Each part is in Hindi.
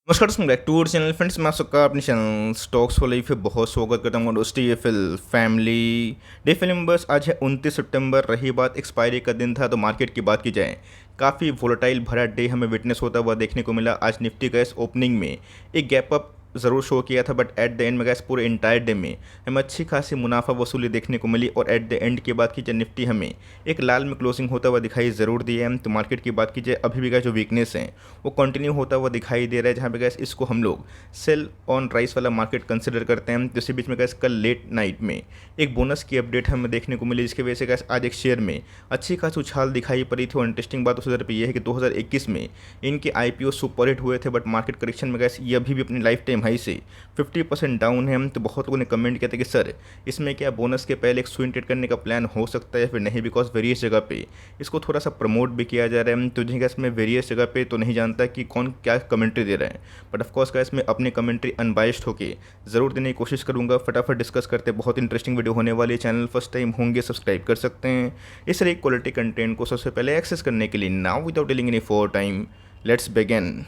नमस्कार दोस्तों, back to our channel friends. मैं आप सबका अपने चैनल स्टॉक्स फॉर लाइफ पे बहुत स्वागत करता हूँ। दोस्तों ये फैमिली डे फिल्म बस आज है 29 सितंबर। रही बात एक्सपायरी का दिन था तो मार्केट की बात की जाए, काफ़ी वोलेटाइल भरा डे हमें विटनेस होता हुआ देखने को मिला। आज निफ्टी गैस ओपनिंग में एक गैप अप ज़रूर शो किया था, बट एट द एंड में गैस पूरे इंटायर डे में हमें अच्छी खासी मुनाफा वसूली देखने को मिली। और एट द एंड की बात की जाए, निफ्टी हमें एक लाल में क्लोजिंग होता हुआ दिखाई ज़रूर दिया है। तो मार्केट की बात की जाए, अभी भी गैस जो वीकनेस है वो कंटिन्यू होता हुआ दिखाई दे रहा है, जहाँ पे गैस इसको हम लोग सेल ऑन राइस वाला मार्केट कंसिडर करते हैं। तो इसी बीच में गैस कल लेट नाइट में एक बोनस की अपडेट हमें देखने को मिली, जिसकी वजह से गैस आज एक शेयर में अच्छी खासी उछाल दिखाई पड़ी थी। और इंटरेस्टिंग बात उस पे यह है कि 2021 में इनके आईपीओ सुपर हिट हुए थे, बट मार्केट करेक्शन में गैस ये अभी भी अपनी लाइफ टाइम हाई से 50% डाउन है। तो बहुत लोगों ने कमेंट किया था कि सर इसमें क्या बोनस के पहले एक स्विंग ट्रेड करने का प्लान हो सकता है या फिर नहीं, बिकॉज वेरियस जगह पे इसको थोड़ा सा प्रमोट भी किया जा रहा है। तो जी गैस मैं वेरियस जगह पे तो नहीं जानता कि कौन क्या कमेंट्री दे रहा है, बट ऑफकोर्स गैस मैं अपनी कमेंट्री अनबाइस्ड होकर ज़रूर देने की कोशिश करूँगा। फटाफट डिस्कस करते, बहुत इंटरेस्टिंग वीडियो होने वाली है। चैनल फर्स्ट टाइम होंगे सब्सक्राइब कर सकते हैं इस तरह क्वालिटी कंटेंट को सबसे पहले एक्सेस करने के लिए। Now without dealing any for time, let's begin.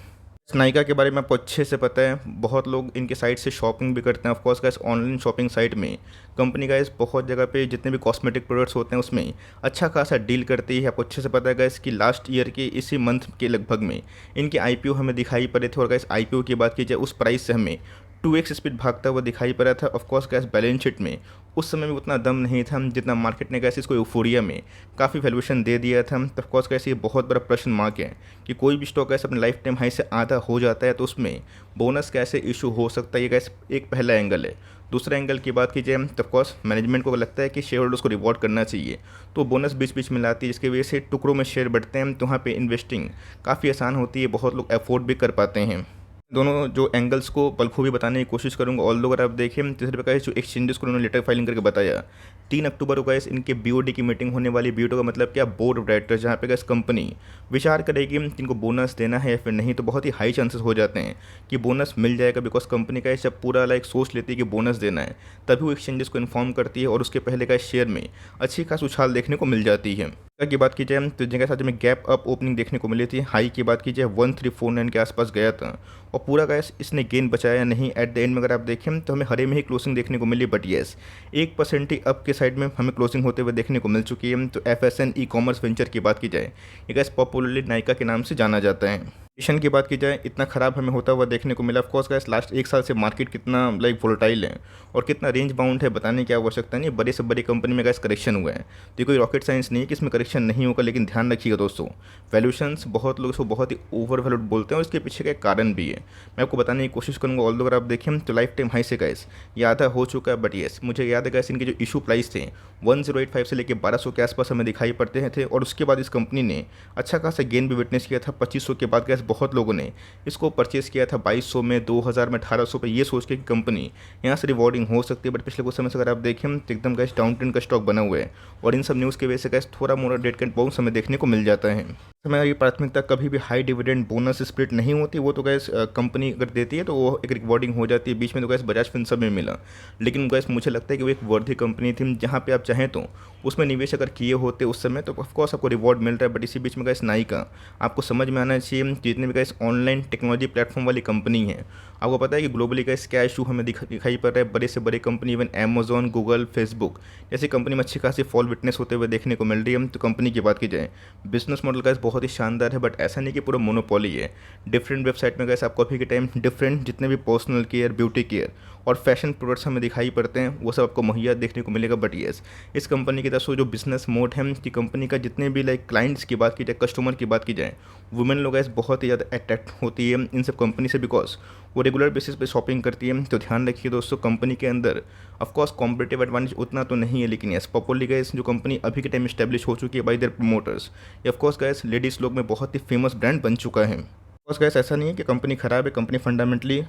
Nykaa के बारे में आपको अच्छे से पता है, बहुत लोग इनके साइट से शॉपिंग भी करते हैं। Of course guys online shopping site में कंपनी गाइस बहुत जगह पे जितने भी कॉस्मेटिक प्रोडक्ट्स होते हैं उसमें अच्छा खासा डील करती है। आपको अच्छे से पता है गाइस कि लास्ट ईयर के इसी मंथ के लगभग में इनके आईपीओ हमें दिखाई पड़े थे। और गाइस आईपीओ की बात की जाए, उस प्राइस से हमें 2x स्पीड भागता हुआ दिखाई पड़ा था। ऑफकोर्स गैस बैलेंस शीट में उस समय में उतना दम नहीं था जितना मार्केट ने गैस इसको यूफोरिया में काफ़ी वैल्यूएशन दे दिया था। तो ऑफकोर्स गैस ये बहुत बड़ा प्रश्न मार्क है कि कोई भी स्टॉक गैस अपने लाइफ टाइम हाई से आधा हो जाता है तो उसमें बोनस कैसे इशू हो सकता है। ये गैस एक पहला एंगल है। दूसरा एंगल की बात की जाए तो ऑफकोर्स मैनेजमेंट को लगता है कि शेयर होल्डर्स को रिवॉर्ड करना चाहिए, तो बोनस बीच बीच में लाती है, जिसकी वजह से टुकड़ों में शेयर बढ़ते हैं। तो वहाँ पे इन्वेस्टिंग काफ़ी आसान होती है, बहुत लोग अफोर्ड भी कर पाते हैं। दोनों जो एंगल्स को बखूबी बताने की कोशिश करूंगा। ऑल अगर आप देखें, तीसरे प्रकार जो एक्सचेंजेस को उन्होंने लेटर फाइलिंग करके बताया 3 अक्टूबर को गैस इनके बीओडी की मीटिंग होने वाली। बीओडी का मतलब क्या, बोर्ड ऑफ डायरेक्टर्स, जहाँ पे गैस कंपनी विचार करेगी कि इनको बोनस देना है या फिर नहीं। तो बहुत ही हाई चांसेस हो जाते हैं कि बोनस मिल जाएगा, बिकॉज कंपनी का जब पूरा लाइक सोच लेती है कि बोनस देना है, तभी वो एक्सचेंजेस को इन्फॉर्म करती है और उसके पहले का शेयर में अच्छी खास उछाल देखने को मिल जाती है। की बात की जाए तो जगह साथ में गैप अप ओपनिंग देखने को मिली थी। हाई की बात की जाए 1349 के आसपास गया था और पूरा गैस इसने गेन बचाया नहीं। एट द एंड में अगर आप देखें तो हमें हरे में ही क्लोजिंग देखने को मिली, बट येस 1% ही अप के साइड में हमें क्लोजिंग होते हुए देखने को मिल चुकी है। तो FSN ई कॉमर्स वेंचर की बात की जाए, ये गैस पॉपुलरली नायका के नाम से जाना जाता है। कंडीशन की बात की जाए, इतना ख़राब हमें होता हुआ देखने को मिला। ऑफकोर्स गैस लास्ट एक साल से मार्केट कितना लाइक वोलेटाइल है और कितना रेंज बाउंड है बताने की आवश्यकता नहीं। बड़े से बड़ी कंपनी में गैस करेक्शन हुआ है, तो ये कोई रॉकेट साइंस नहीं है कि इसमें करेक्शन नहीं होगा। लेकिन ध्यान रखिएगा दोस्तों, वैल्यूशंस बहुत लोग इसको बहुत ही ओवर वैल्यूड बोलते हैं और इसके पीछे का एक कारण भी है, मैं आपको बताने की कोशिश करूँगा। ऑल अगर आप देखें तो लाइफ टाइम हाई से गैस ये आधा हो चुका है, बट येस मुझे याद है गैस इनके जो इशू प्राइस थे 1085 से लेकर 1200 के आसपास हमें दिखाई पड़ते थे। और उसके बाद इस कंपनी ने अच्छा खासा गेन भी विटनेस किया था। 2500 के बाद गैस बहुत लोगों ने इसको परचेस किया था 2200 में, 2000 में, 1800 पे, ये सोच के कि कंपनी यहाँ से रिवॉर्डिंग हो सकती है। बट पिछले कुछ समय से अगर आप देखें तो एकदम गैस डाउन ट्रेंड का स्टॉक बना हुआ है और इन सब न्यूज़ की वजह से गैस थोड़ा मोड़ा डेट कैंट बाउंस हमें देखने को मिल जाता है। हमारी प्राथमिकता कभी भी हाई डिविडेंड बोनस स्प्लिट नहीं होती, वो तो गैस कंपनी अगर देती है तो वो एक रिवॉर्डिंग हो जाती है। बीच में तो गैस बजाज फिनसर्व में मिला, लेकिन गैस मुझे लगता है कि वो एक वर्दी कंपनी थी जहाँ पे आप चाहें तो उसमें निवेश अगर किए होते उस समय तो ऑफकोर्स आपको रिवॉर्ड मिल रहा है। बट इसी बीच में गैस नायका आपको समझ में आना चाहिए, जितने भी गैस ऑनलाइन टेक्नोलॉजी प्लेटफॉर्म वाली कंपनी है, आपको पता है कि ग्लोबली गैस क्या इशू हमें दिखाई पड़ रहा है। बड़े से बड़े company even Amazon, Google, Facebook जैसी कंपनी में अच्छी खासी फॉल विटनेस होते हुए देखने को मिल रही है। तो कंपनी की बात की जाए, बिजनेस मॉडल गैस बहुत ही शानदार है, बट ऐसा नहीं कि पूरा मोनोपोली है। डिफरेंट वेबसाइट में गैस आपको अभी के टाइम डिफरेंट जितने भी पर्सनल केयर, ब्यूटी केयर और फैशन प्रोडक्ट्स हमें दिखाई पड़ते हैं वो सब आपको मुहैया देखने को मिलेगा। बट येस इस कंपनी की तरफ से जो बिजनेस मोड है कि कंपनी का जितने भी लाइक क्लाइंट्स की बात की जाए, कस्टमर की बात की जाए, वुमेन लोग गैस बहुत ही ज़्यादा अट्रैक्ट होती है इन सब कंपनी से, बिकॉज वो रेगुलर बेसिस पे शॉपिंग करती है। तो ध्यान रखिए दोस्तों, कंपनी के अंदर ऑफकोर्स कॉम्पिटेटिव एडवांटेज उतना तो नहीं है, लेकिन यस पॉपुलरली गैस जो कंपनी अभी के टाइम स्टैब्लिश हो चुकी है बाई देयर प्रमोटर्स, ये ऑफकोर्स गैस लेडीज़ लोग में बहुत ही फेमस ब्रांड बन चुका है। ऑफकोर्स गैस ऐसा नहीं है कि कंपनी ख़राब है, कंपनी फंडामेंटली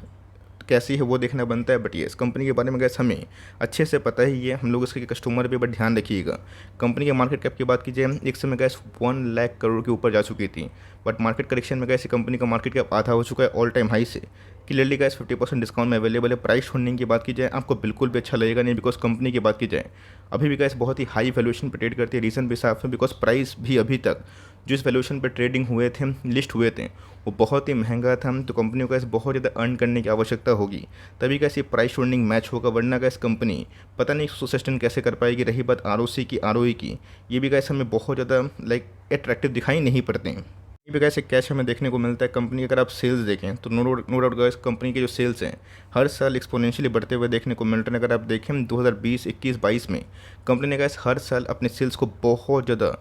कैसी है वो देखना बनता है। बट ये इस कंपनी के बारे में गैस हमें अच्छे से पता ही है, हम लोग इसके कस्टमर भी, बट ध्यान रखिएगा कंपनी के मार्केट कैप की बात कीजिए, एक समय गैस 1 लाख करोड़ के ऊपर जा चुकी थी। बट मार्केट करेक्शन में गैस कंपनी का मार्केट कैप आधा हो चुका है ऑल टाइम हाई से। क्लियरली गाइस 50% डिस्काउंट में अवेलेबल है। प्राइस छोड़ने की बात की जाए आपको बिल्कुल भी अच्छा लगेगा नहीं, बिकॉज कंपनी की बात की जाए अभी भी गाइस बहुत ही हाई वैल्यूएशन पर ट्रेड करती है। रीज़न भी साफ है, बिकॉज प्राइस भी अभी तक जिस वैल्यूएशन पर ट्रेडिंग हुए थे, लिस्ट हुए थे, वो बहुत ही महंगा था। तो कंपनी को गाइस बहुत ज़्यादा अर्न करने की आवश्यकता होगी, तभी कैसे प्राइस होल्डिंग मैच होगा, वरना गाइस कंपनी पता नहीं सस्टेन कैसे कर पाएगी। रही बात आरओसी की, आरओई की, ये भी गाइस हमें बहुत ज़्यादा अट्रैक्टिव दिखाई नहीं पड़ते हैं। ये भी कैसे कैश हमें देखने को मिलता है। कंपनी अगर आप सेल्स देखें तो नो डाउट गाइस कंपनी के जो सेल्स हैं हर साल एक्सपोनेंशियली बढ़ते हुए देखने को मिल रहे हैं। अगर आप देखें 2020, 21, 22 में कंपनी ने गाइस हर साल अपने सेल्स को बहुत ज़्यादा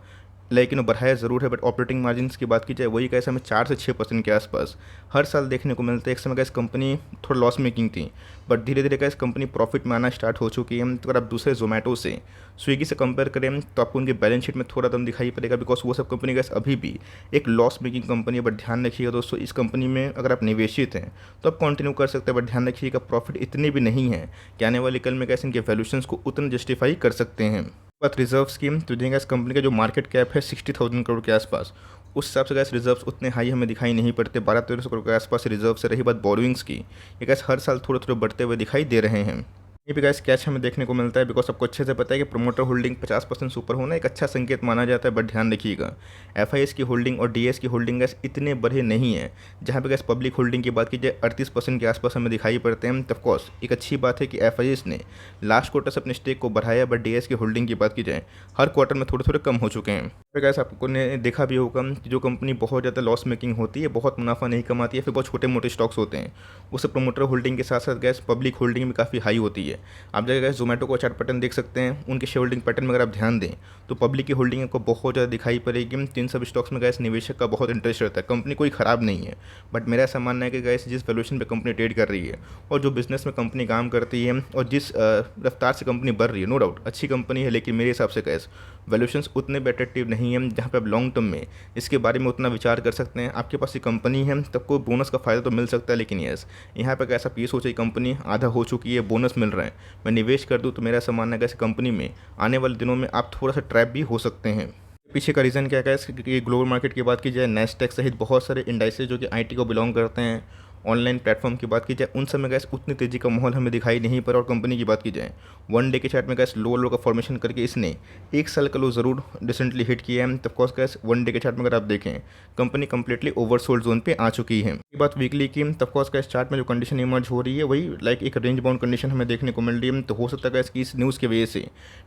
बढ़ाया ज़रूर है, बट ऑपरेटिंग मार्जिन्स की बात की जाए वही कैसे हमें 4 से 6% के आसपास हर साल देखने को मिलता है। एक समय कैसे कंपनी थोड़ा लॉस मेकिंग थी, बट धीरे धीरे कैसे कंपनी प्रॉफिट में आना स्टार्ट हो चुकी है। तो अगर आप दूसरे जोमेटो से, स्विगी से कंपेयर करें तो आपको उनके बैलेंस शीट में थोड़ा दम दिखाई पड़ेगा, बिकॉज वो सब कंपनी कैसे अभी भी एक लॉस मेकिंग कंपनी है। बट ध्यान रखिएगा दोस्तों, इस कंपनी में अगर आप निवेशित हैं तो आप कंटिन्यू कर सकते हैं, बट ध्यान रखिएगा प्रॉफिट इतने भी नहीं है कि आने वाले कल में कैसे इनके वैल्यूएशंस को उतना जस्टिफाई कर सकते हैं। बात रिजर्व स्कीम तो देंगे, इस कंपनी का जो मार्केट कैप है 60,000 करोड़ के आसपास, उस हिसाब से गैस रिजर्व्स उतने हाई हमें दिखाई नहीं पड़ते। 1200-1300 करोड़ के आसपास रिजर्व से। रही बात बोरोइंग्स की, ये गैस हर साल थोड़े थोड़े बढ़ते हुए दिखाई दे रहे हैं। ये भी गैस कैश हमें देखने को मिलता है, बिकॉज आपको अच्छे से पता है कि प्रोमोटर होल्डिंग 50% से ऊपर होना एक अच्छा संकेत माना जाता है। बट ध्यान रखिएगा एफआईएस की होल्डिंग और डीएस की होल्डिंग गैस इतने बड़े नहीं है। जहाँ पे गैस पब्लिक होल्डिंग की बात की जाए 38% के आसपास हमें दिखाई पड़ते हैं। तो ऑफकोर्स एक अच्छी बात है कि एफआईएस ने लास्ट क्वार्टर से अपने स्टेक को बढ़ाया, बट डीएस की होल्डिंग की बात की जाए हर क्वार्टर में थोड़े थोड़े कम हो चुके हैं। फिर गैस आपको ने देखा भी होगा कि जो कंपनी बहुत ज़्यादा लॉस मेकिंग होती है, बहुत मुनाफा नहीं कमाती है, फिर बहुत छोटे मोटे स्टॉक्स होते हैं, उससे प्रोमोटर होल्डिंग के साथ साथ गैस पब्लिक होल्डिंग भी काफ़ी हाई होती है। आप जगह गैस जोमेटो को चार्ट पैटर्न देख सकते हैं, उनके शेयर होल्डिंग पैटर्न में अगर आप ध्यान दें तो पब्लिक की होल्डिंग आपको बहुत ज़्यादा दिखाई पड़ेगी। तो इन सब स्टॉक्स में गैस निवेशक का बहुत इंटरेस्ट रहता है। कंपनी कोई ख़राब नहीं है, बट मेरा ऐसा मानना है कि गैस जिस वैल्यूएशन पे कंपनी ट्रेड कर रही है और जो बिजनेस में कंपनी काम करती है और जिस रफ्तार से कंपनी बढ़ रही है, नो डाउट अच्छी कंपनी है, लेकिन मेरे हिसाब से गैस वैल्यूएशंस उतने भी अट्रैक्टिव नहीं है जहाँ पे आप लॉन्ग टर्म में इसके बारे में उतना विचार कर सकते हैं। आपके पास ये कंपनी है तब को बोनस का फ़ायदा तो मिल सकता है, लेकिन यस यहाँ पे कैसा ये सोचिए कंपनी आधा हो चुकी है, बोनस मिल रहा है, मैं निवेश कर दूँ तो मेरा ऐसा मानना है कि कंपनी में आने वाले दिनों में आप थोड़ा सा ट्रैप भी हो सकते हैं। पीछे का रीज़न क्या है, क्योंकि ग्लोबल मार्केट की बात की जाए नैस्डैक सहित बहुत सारे इंडाइसेस जो कि आईटी को बिलोंग करते हैं, ऑनलाइन प्लेटफॉर्म की बात की जाए उन सब में गैस उतनी तेज़ी का माहौल हमें दिखाई नहीं पड़ा। और कंपनी की बात की जाए वन डे के चार्ट में गैस लो का फॉर्मेशन करके इसने एक साल का लो ज़रूर रिसेंटली हिट किया है। तब कोर्स गैस वन डे के चार्ट में अगर आप देखें कंपनी कंप्लीटली ओवरसोल्ड जोन पे आ चुकी है। बात वीकली की, तब कोर्स गैस चार्ट में जो कंडीशन इमर्ज हो रही है वही एक रेंज बाउंड कंडीशन हमें देखने को मिल रही है। तो हो सकता है गैस कि इस न्यूज़ की वजह से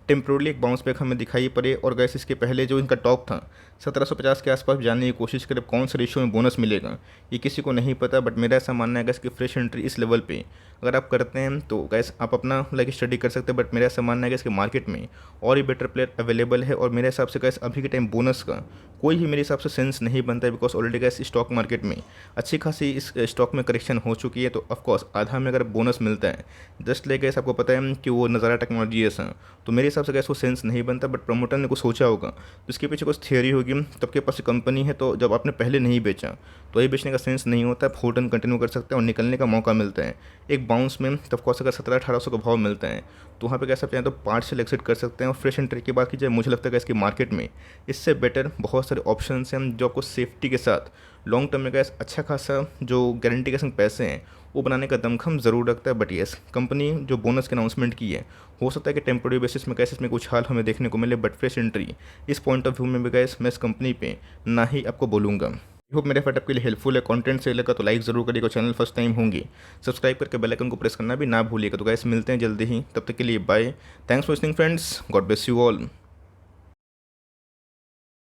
टेम्प्रोरली एक बाउंस बैक हमें दिखाई पड़े। और गैस इसके पहले जो इनका टॉप था 1750 के आसपास जानने की कोशिश करें कौन से रेशियो में बोनस मिलेगा ये किसी को नहीं पता। बट मेरा ऐसा मानना है गैस कि फ्रेश एंट्री इस लेवल पे अगर आप करते हैं तो गैस आप अपना स्टडी कर सकते हैं। बट मेरा ऐसा मानना है गैस कि मार्केट में और ही बेटर प्लेयर अवेलेबल है। और मेरे हिसाब से गैस अभी के टाइम बोनस का कोई भी मेरे हिसाब से सेंस नहीं बनता है, because already gas stock market में अच्छी खासी इस स्टॉक में करेक्शन हो चुकी है। तो ऑफकोर्स आधा में अगर बोनस मिलता है जस्ट गैस आपको पता है कि वो नज़ारा टेक्नोलॉजीज हैं, तो मेरे हिसाब से गैस वो सेंस नहीं बनता। बट प्रमोटर ने कुछ सोचा होगा तो इसके पीछे कुछ थियरी होगी। तब के पास कंपनी है तो जब आपने पहले नहीं बेचा तो ये बेचने का सेंस नहीं होता है, होल्ड कंटिन्यू कर सकते हैं और निकलने का मौका मिलता है एक बाउंस में। तब कोर्स अगर 1700-1800 का भाव मिलता है तो वहाँ पे कह सकते हैं तो पार्शियल एक्सिट कर सकते हैं। और फ्रेश एंट्री की बात की जाए मुझे लगता है कि इसकी मार्केट में इससे बेटर बहुत सारे ऑप्शन हैं जो आपको सेफ्टी के साथ लॉन्ग टर्म में गैस अच्छा खासा जो गारंटी के संग पैसे हैं वो बनाने का दमखम ज़रूर रखता है। बट येस कंपनी जो बोनस की अनाउंसमेंट की है हो सकता है कि टेम्पोररी बेसिस में कैसे इसमें कुछ हाल हमें देखने को मिले। बट फ्रेश एंट्री इस पॉइंट ऑफ व्यू में भी गैस मैं इस कंपनी पे ना ही आपको बोलूँगा। होप मेरे फट आपके लिए हेल्पफुल है। कंटेंट सही लगा तो लाइक ज़रूर करिएगा, चैनल फर्स्ट टाइम होंगे सब्सक्राइब करके बेल आइकन को प्रेस करना भी ना भूलिएगा। तो गैस मिलते हैं जल्दी ही, तब तक के लिए bye. Thanks for listening friends, God bless you all.